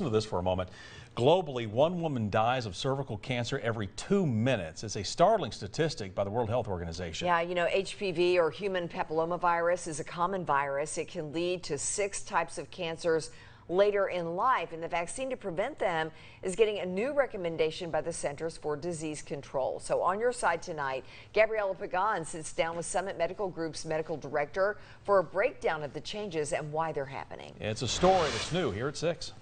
Listen to this for a moment. Globally, one woman dies of cervical cancer every 2 minutes. It's a startling statistic by the World Health Organization. Yeah, you know, HPV or human papillomavirus is a common virus. It can lead to 6 types of cancers later in life, and the vaccine to prevent them is getting a new recommendation by the Centers for Disease Control. So on your side tonight, Gabriella Pagan sits down with Summit Medical Group's medical director for a breakdown of the changes and why they're happening. It's a story that's new here at 6.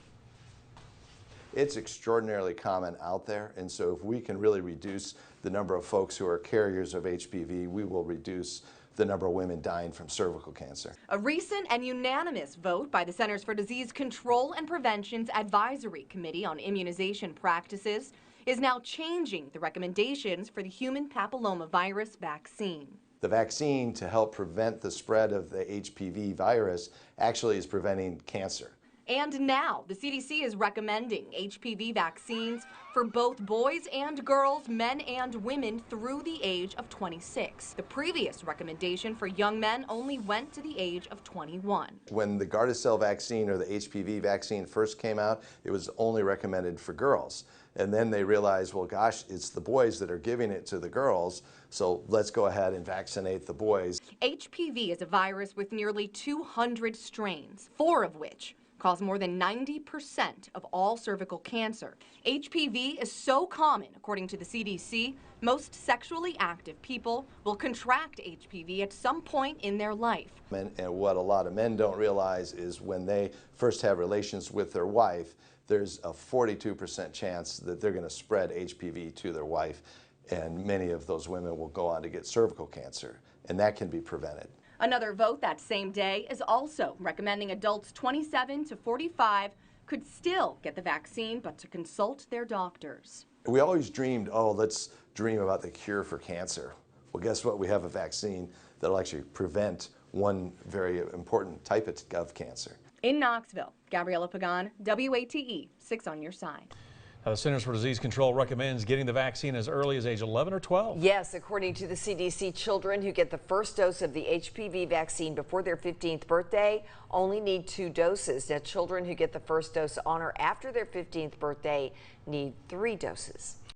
It's extraordinarily common out there, and so if we can really reduce the number of folks who are carriers of HPV, we will reduce the number of women dying from cervical cancer. A recent and unanimous vote by the Centers for Disease Control and Prevention's Advisory Committee on Immunization Practices is now changing the recommendations for the human papillomavirus vaccine. The vaccine to help prevent the spread of the HPV virus actually is preventing cancer. And now the CDC is recommending HPV vaccines for both boys and girls, men and women through the age of 26. The previous recommendation for young men only went to the age of 21. When the Gardasil vaccine or the HPV vaccine first came out, it was only recommended for girls. And then they realized, well, gosh, it's the boys that are giving it to the girls, so let's go ahead and vaccinate the boys. HPV is a virus with nearly 200 strains, 4 of which cause more than 90% of all cervical cancer. HPV is so common, according to the CDC, most sexually active people will contract HPV at some point in their life. And what a lot of men don't realize is when they first have relations with their wife, there's a 42% chance that they're going to spread HPV to their wife, and many of those women will go on to get cervical cancer, and that can be prevented. Another vote that same day is also recommending adults 27 to 45 could still get the vaccine, but to consult their doctors. We always dreamed, oh, let's dream about the cure for cancer. Well, guess what? We have a vaccine that'll actually prevent one very important type of cancer. In Knoxville, Gabriella Pagan, WATE, 6 on your side. Now, the Centers for Disease Control recommends getting the vaccine as early as age 11 or 12. Yes, according to the CDC, children who get the first dose of the HPV vaccine before their 15th birthday only need 2 doses. Now, children who get the first dose on or after their 15th birthday need 3 doses.